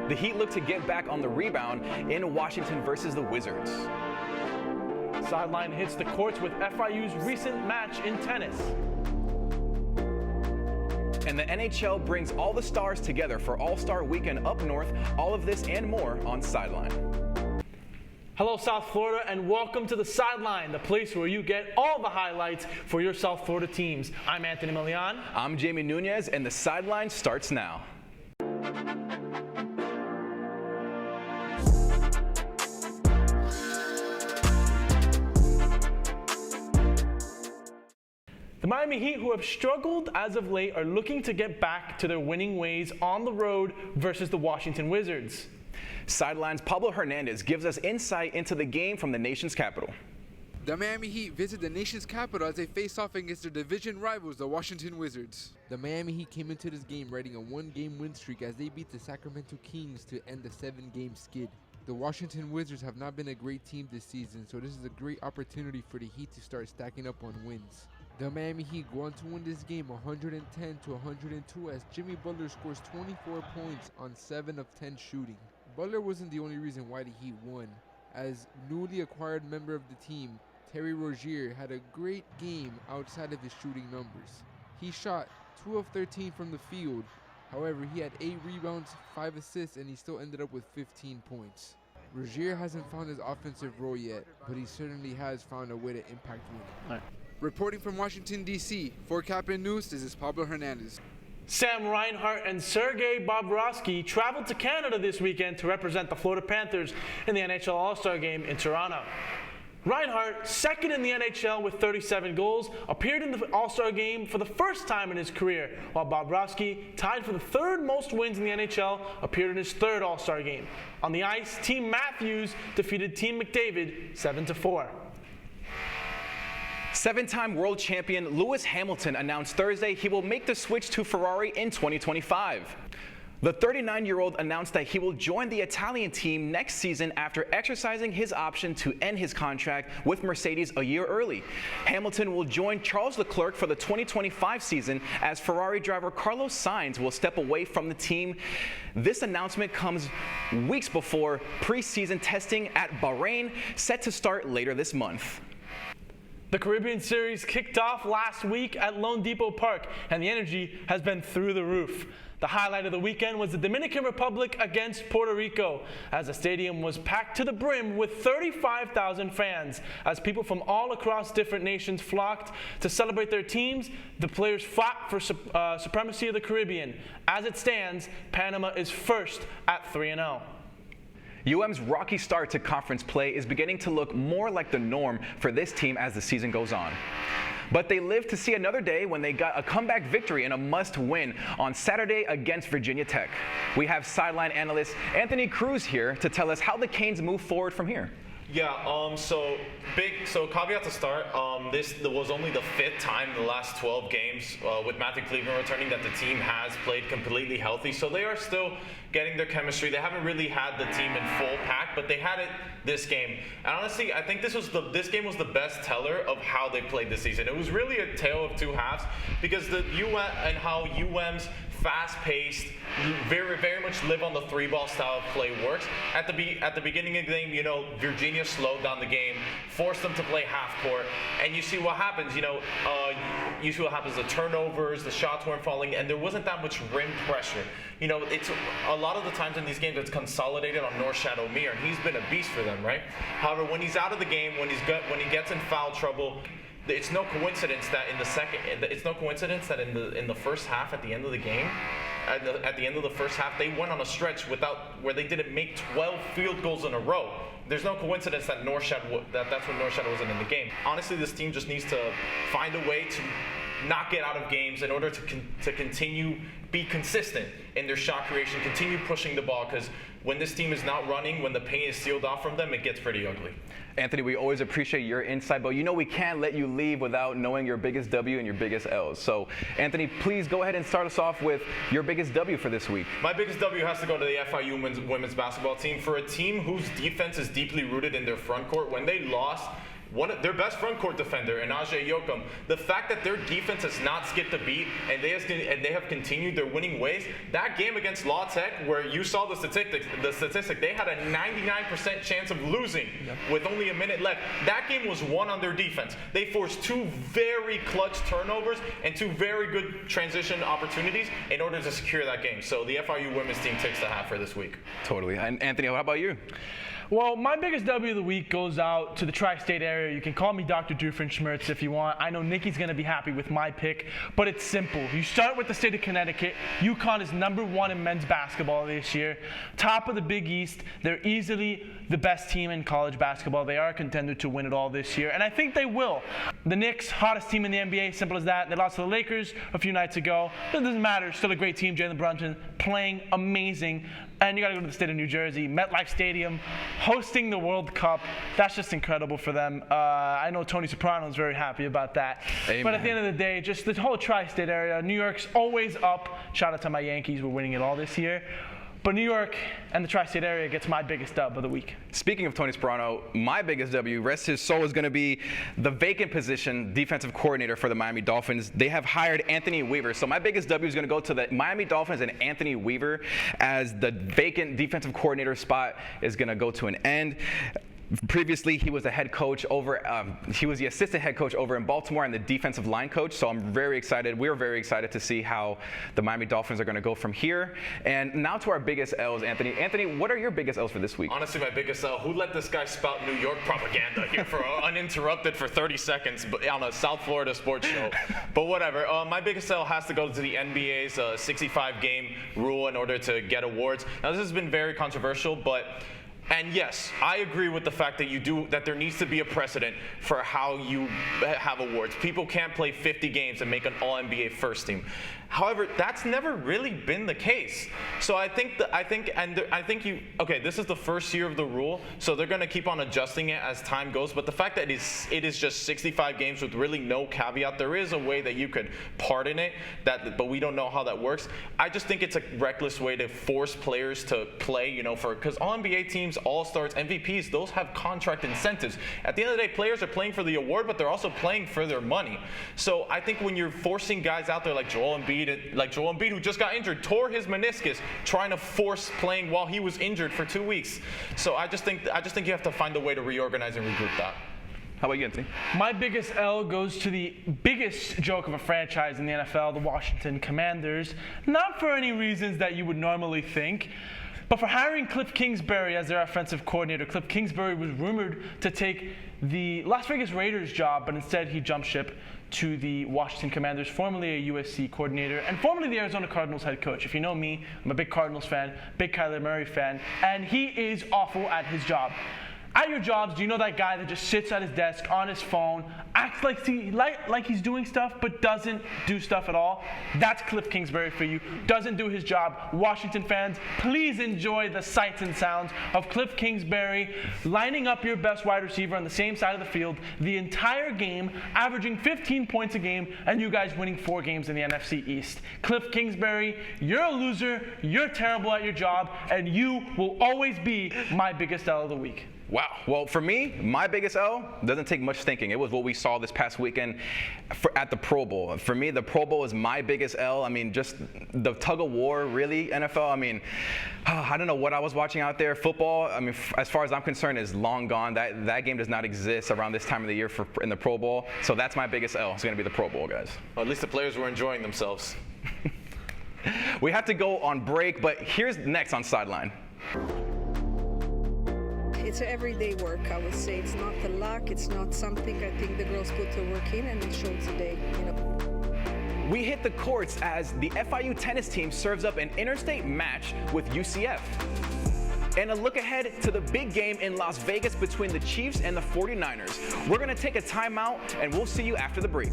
The Heat look to get back on the rebound in Washington versus the Wizards. Sideline hits the courts with FIU's recent match in tennis. And the NHL brings all the stars together for All-Star Weekend up north. All of this and more on Sideline. Hello, South Florida, and welcome to the Sideline, the place where you get all the highlights for your South Florida teams. I'm Anthony Milian. I'm Jamie Nunez, and the Sideline starts now. The Miami Heat, who have struggled as of late, are looking to get back to their winning ways on the road versus the Washington Wizards. Sideline's Pablo Hernandez gives us insight into the game from the nation's capital. The Miami Heat visit the nation's capital as they face off against their division rivals, the Washington Wizards. The Miami Heat came into this game riding a one-game win streak as they beat the Sacramento Kings to end the 7-game skid. The Washington Wizards have not been a great team this season, so this is a great opportunity for the Heat to start stacking up on wins. The Miami Heat go on to win this game 110-102 as Jimmy Butler scores 24 points on 7 of 10 shooting. Butler wasn't the only reason why the Heat won, as newly acquired member of the team, Terry Rozier, had a great game outside of his shooting numbers. He shot 2 of 13 from the field, however he had 8 rebounds, 5 assists, and he still ended up with 15 points. Rozier hasn't found his offensive role yet, but he certainly has found a way to impact winning. Reporting from Washington, D.C., for Caplin News, this is Pablo Hernandez. Sam Reinhart and Sergei Bobrovsky traveled to Canada this weekend to represent the Florida Panthers in the NHL All-Star Game in Toronto. Reinhart, second in the NHL with 37 goals, appeared in the All-Star Game for the first time in his career, while Bobrovsky, tied for the third most wins in the NHL, appeared in his third All-Star Game. On the ice, Team Matthews defeated Team McDavid 7-4. Seven-time world champion Lewis Hamilton announced Thursday he will make the switch to Ferrari in 2025. The 39-year-old announced that he will join the Italian team next season after exercising his option to end his contract with Mercedes a year early. Hamilton will join Charles Leclerc for the 2025 season as Ferrari driver Carlos Sainz will step away from the team. This announcement comes weeks before preseason testing at Bahrain, set to start later this month. The Caribbean Series kicked off last week at Lone Depot Park, and the energy has been through the roof. The highlight of the weekend was the Dominican Republic against Puerto Rico, as the stadium was packed to the brim with 35,000 fans. As people from all across different nations flocked to celebrate their teams, the players fought for supremacy of the Caribbean. As it stands, Panama is first at 3-0. UM's rocky start to conference play is beginning to look more like the norm for this team as the season goes on. But they live to see another day when they got a comeback victory in a must-win on Saturday against Virginia Tech. We have sideline analyst Anthony Cruz here to tell us how the Canes move forward from here. Yeah, so caveat to start, this was only the 5th time in the last 12 games with Matthew Cleveland returning that the team has played completely healthy. So they are still getting their chemistry. They haven't really had the team in full pack, but they had it this game. And honestly, I think this game was the best teller of how they played this season. It was really a tale of two halves because how UM's fast-paced, very, very much live on the 3-ball style of play works. At the beginning of the game, Virginia slowed down the game, forced them to play half court, and you see what happens. You see what happens. The turnovers, the shots weren't falling, and there wasn't that much rim pressure. It's a lot of the times in these games it's consolidated on Norshad Omier, and he's been a beast for them, right? However, when he's out of the game, when he gets in foul trouble, it's no coincidence that in the first half, at the end of the game, at the end of the first half, they went on a stretch where they didn't make 12 field goals in a row. There's no coincidence that that's when Norshad wasn't in the game. Honestly, this team just needs to find a way to not get out of games in order to continue be consistent in their shot creation, continue pushing the ball, because when this team is not running, when the paint is sealed off from them, it gets pretty ugly. Anthony, we always appreciate your insight, but we can't let you leave without knowing your biggest W and your biggest L's. So, Anthony, please go ahead and start us off with your biggest W for this week. My biggest W has to go to the FIU women's basketball team. For a team whose defense is deeply rooted in their front court, when they lost their best front court defender, and Ajay Yokum, the fact that their defense has not skipped a beat and they have continued their winning ways, that game against La Tech, where you saw the statistic, they had a 99% chance of losing with only a minute left. That game was won on their defense. They forced 2 very clutch turnovers and 2 very good transition opportunities in order to secure that game. So the FIU women's team takes the hat for this week. Totally. And Anthony, how about you? Well, my biggest W of the week goes out to the tri-state area. You can call me Dr. Doofenshmirtz if you want. I know Nikki's going to be happy with my pick, but it's simple. You start with the state of Connecticut. UConn is #1 in men's basketball this year. Top of the Big East. They're easily the best team in college basketball. They are a contender to win it all this year, and I think they will. The Knicks, hottest team in the NBA, simple as that. They lost to the Lakers a few nights ago. It doesn't matter. Still a great team. Jalen Brunson playing amazing. And you got to go to the state of New Jersey, MetLife Stadium, hosting the World Cup. That's just incredible for them. I know Tony Soprano is very happy about that. Amen. But at the end of the day, just the whole tri-state area, New York's always up. Shout out to my Yankees. We're winning it all this year. But New York and the tri-state area gets my biggest dub of the week. Speaking of Tony Soprano, my biggest W, rest his soul, is going to be the vacant position defensive coordinator for the Miami Dolphins. They have hired Anthony Weaver. So my biggest W is going to go to the Miami Dolphins and Anthony Weaver, as the vacant defensive coordinator spot is going to go to an end. Previously, he was the head coach he was the assistant head coach over in Baltimore and the defensive line coach. So I'm very excited. We're very excited to see how the Miami Dolphins are going to go from here. And now to our biggest L's, Anthony. Anthony, what are your biggest L's for this week? Honestly, my biggest L, who let this guy spout New York propaganda here for uninterrupted for 30 seconds on a South Florida sports show? But whatever. My biggest L has to go to the NBA's 65-game rule in order to get awards. Now, this has been very controversial, and yes, I agree with the fact that there needs to be a precedent for how you have awards. People can't play 50 games and make an All-NBA first team. However, that's never really been the case. So this is the first year of the rule, so they're going to keep on adjusting it as time goes. But the fact that it is just 65 games with really no caveat, there is a way that you could pardon it, but we don't know how that works. I just think it's a reckless way to force players to play, because All-NBA teams, All-Stars, MVPs, those have contract incentives. At the end of the day, players are playing for the award, but they're also playing for their money. So I think when you're forcing guys out there like Joel Embiid, who just got injured, tore his meniscus, trying to force playing while he was injured for 2 weeks. So I just think you have to find a way to reorganize and regroup that. How about you, Anthony? My biggest L goes to the biggest joke of a franchise in the NFL, the Washington Commanders. Not for any reasons that you would normally think, but for hiring Cliff Kingsbury as their offensive coordinator. Cliff Kingsbury was rumored to take the Las Vegas Raiders job, but instead he jumped ship to the Washington Commanders, formerly a USC coordinator, and formerly the Arizona Cardinals head coach. If you know me, I'm a big Cardinals fan, big Kyler Murray fan, and he is awful at his job. At your jobs, do you know that guy that just sits at his desk on his phone, acts like he's doing stuff, but doesn't do stuff at all? That's Cliff Kingsbury for you. Doesn't do his job. Washington fans, please enjoy the sights and sounds of Cliff Kingsbury lining up your best wide receiver on the same side of the field the entire game, averaging 15 points a game, and you guys winning 4 games in the NFC East. Cliff Kingsbury, you're a loser, you're terrible at your job, and you will always be my biggest L of the week. Wow. Well, for me, my biggest L doesn't take much thinking. It was what we saw this past weekend at the Pro Bowl. For me, the Pro Bowl is my biggest L. I mean, just the tug of war, really, NFL. I mean, I don't know what I was watching out there. Football, I mean, as far as I'm concerned, is long gone. That game does not exist around this time of the year in the Pro Bowl. So that's my biggest L. It's going to be the Pro Bowl, guys. Well, at least the players were enjoying themselves. We have to go on break, but here's next on Sideline. It's an everyday work, I would say. It's not the luck, it's not something I think the girls put to work in, and it shows today, We hit the courts as the FIU tennis team serves up an interstate match with UCF. And a look ahead to the big game in Las Vegas between the Chiefs and the 49ers. We're gonna take a timeout, and we'll see you after the break.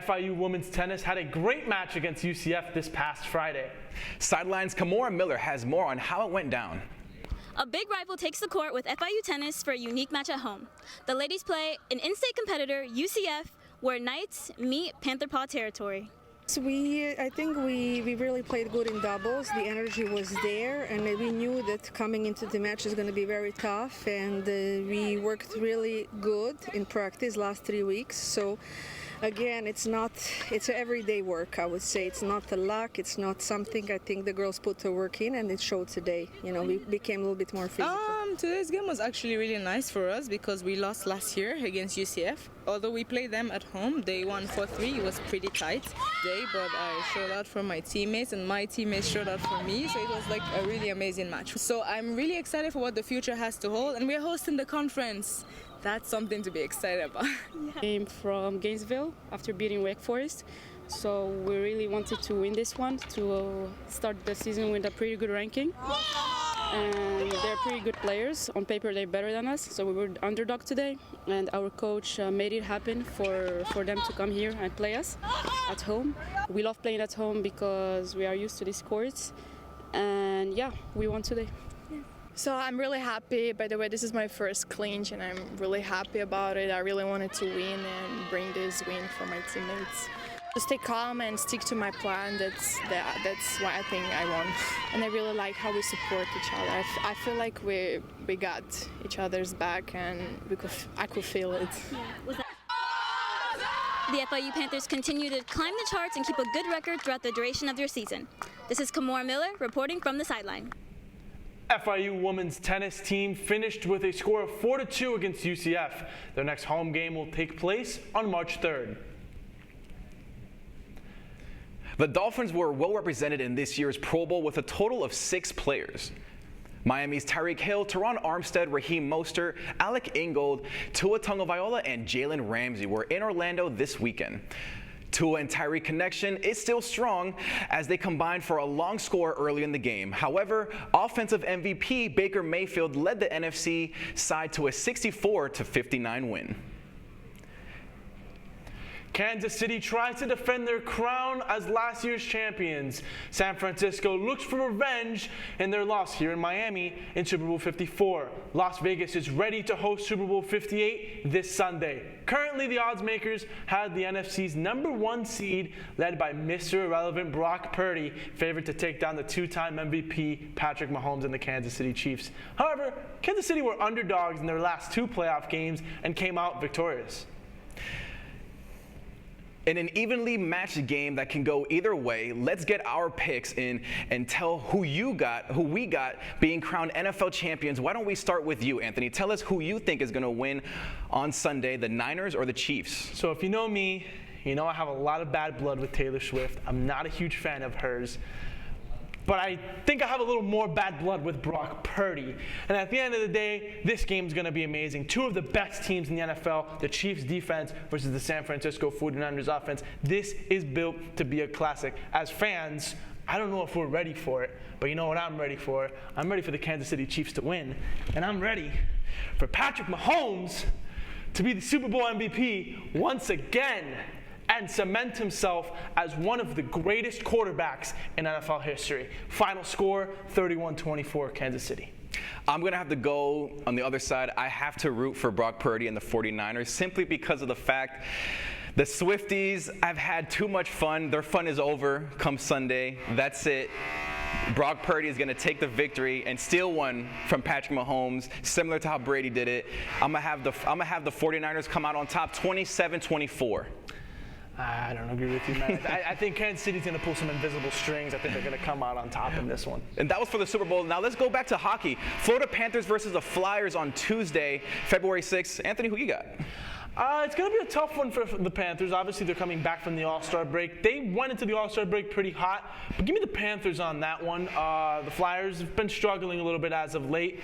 FIU women's tennis had a great match against UCF this past Friday. Sideline's Kamora Miller has more on how it went down. A big rival takes the court with FIU tennis for a unique match at home. The ladies play an in-state competitor, UCF, where Knights meet Panther Paw territory. So I think we really played good in doubles. The energy was there, and we knew that coming into the match is going to be very tough. And we worked really good in practice last 3 weeks. So again, it's everyday work. I would say it's not the luck. It's not something I think the girls put the work in, and it showed today. You know, we became a little bit more physical. Today's game was actually really nice for us because we lost last year against UCF. Although we played them at home, they won 4-3. It was pretty tight day, but I showed out for my teammates and my teammates showed out for me, so it was like a really amazing match. So I'm really excited for what the future has to hold, and we're hosting the conference. That's something to be excited about. Came from Gainesville after beating Wake Forest, so we really wanted to win this one to start the season with a pretty good ranking. And they're pretty good players. On paper, they're better than us, so we were the underdog today. And our coach made it happen for them to come here and play us at home. We love playing at home because we are used to these courts. And yeah, we won today. So I'm really happy. By the way, this is my first clinch, and I'm really happy about it. I really wanted to win and bring this win for my teammates. To stay calm and stick to my plan, that's what I think I want. And I really like how we support each other. I feel like we got each other's back, and I could feel it. The FIU Panthers continue to climb the charts and keep a good record throughout the duration of their season. This is Kamora Miller reporting from the sideline. FIU women's tennis team finished with a score of 4-2 against UCF. Their next home game will take place on March 3rd. The Dolphins were well represented in this year's Pro Bowl with a total of 6 players. Miami's Tyreek Hill, Teron Armstead, Raheem Mostert, Alec Ingold, Tua Tagovailoa, and Jalen Ramsey were in Orlando this weekend. Tua and Tyreek connection is still strong as they combined for a long score early in the game. However, offensive MVP Baker Mayfield led the NFC side to a 64-59 win. Kansas City tries to defend their crown as last year's champions. San Francisco looks for revenge in their loss here in Miami in Super Bowl 54. Las Vegas is ready to host Super Bowl 58 this Sunday. Currently, the odds makers had the NFC's #1 seed, led by Mr. Irrelevant Brock Purdy, favored to take down the 2-time MVP Patrick Mahomes and the Kansas City Chiefs. However, Kansas City were underdogs in their last 2 playoff games and came out victorious. In an evenly matched game that can go either way, let's get our picks in and tell who we got being crowned NFL champions. Why don't we start with you, Anthony? Tell us who you think is going to win on Sunday, the Niners or the Chiefs? So if you know me, you know I have a lot of bad blood with Taylor Swift. I'm not a huge fan of hers. But I think I have a little more bad blood with Brock Purdy. And at the end of the day, this game's going to be amazing. 2 of the best teams in the NFL, the Chiefs defense versus the San Francisco 49ers offense. This is built to be a classic. As fans, I don't know if we're ready for it, but you know what I'm ready for? I'm ready for the Kansas City Chiefs to win. And I'm ready for Patrick Mahomes to be the Super Bowl MVP once again and cement himself as one of the greatest quarterbacks in NFL history. Final score, 31-24, Kansas City. I'm going to have to go on the other side. I have to root for Brock Purdy and the 49ers simply because of the fact the Swifties have had too much fun. Their fun is over come Sunday. That's it. Brock Purdy is going to take the victory and steal one from Patrick Mahomes, similar to how Brady did it. I'm going to have the 49ers come out on top 27-24. I don't agree with you, man. I think Kansas City's going to pull some invisible strings. I think they're going to come out on top in this one. And that was for the Super Bowl. Now let's go back to hockey. Florida Panthers versus the Flyers on Tuesday, February 6th. Anthony, who you got? It's going to be a tough one for the Panthers. Obviously, they're coming back from the All-Star break. They went into the All-Star break pretty hot, but give me the Panthers on that one. The Flyers have been struggling a little bit as of late.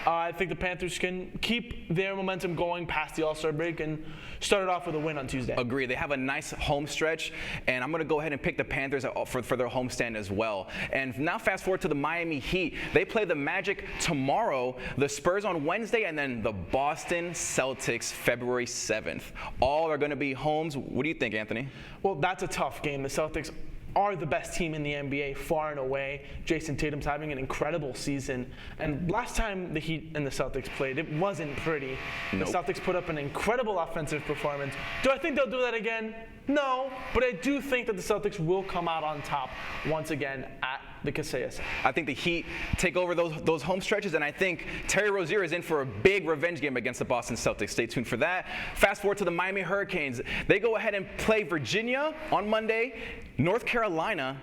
I think the Panthers can keep their momentum going past the All-Star break and start it off with a win on Tuesday. Agree. They have a nice home stretch, and I'm going to go ahead and pick the Panthers for their homestand as well. And now fast forward to the Miami Heat. They play the Magic tomorrow, the Spurs on Wednesday, and then the Boston Celtics February 7th. 7th. All are going to be homes. What do you think, Anthony? Well, that's a tough game. The Celtics are the best team in the NBA far and away. Jason Tatum's having an incredible season. And last time the Heat and the Celtics played, it wasn't pretty. Nope. The Celtics put up an incredible offensive performance. Do I think they'll do that again? No, but I do think that the Celtics will come out on top once again at the Kaseya Center. I think the Heat take over those home stretches, and I think Terry Rozier is in for a big revenge game against the Boston Celtics. Stay tuned for that. Fast forward to the Miami Hurricanes. They go ahead and play Virginia on Monday, North Carolina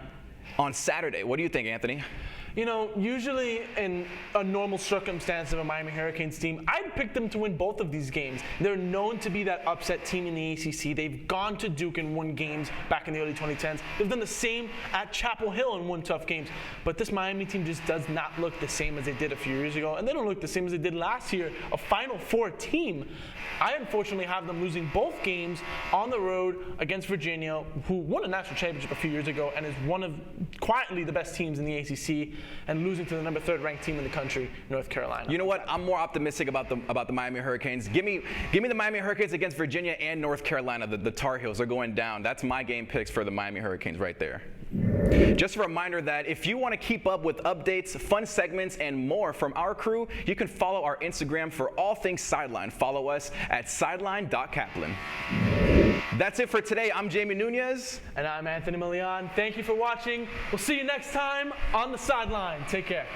on Saturday. What do you think, Anthony? You know, usually in a normal circumstance of a Miami Hurricanes team, I'd pick them to win both of these games. They're known to be that upset team in the ACC. They've gone to Duke and won games back in the early 2010s. They've done the same at Chapel Hill and won tough games. But this Miami team just does not look the same as they did a few years ago. And they don't look the same as they did last year, a Final Four team. I unfortunately have them losing both games on the road against Virginia, who won a national championship a few years ago and is one of quietly the best teams in the ACC, and losing to the number 3rd ranked team in the country, North Carolina. You know what? I'm more optimistic about the Miami Hurricanes. Give me the Miami Hurricanes against Virginia and North Carolina. The Tar Heels are going down. That's my game picks for the Miami Hurricanes right there. Just a reminder that if you want to keep up with updates, fun segments, and more from our crew, you can follow our Instagram for all things Sideline. Follow us at sideline.caplin. That's it for today. I'm Jamie Nunez. And I'm Anthony Milian. Thank you for watching. We'll see you next time on the Sideline. Take care.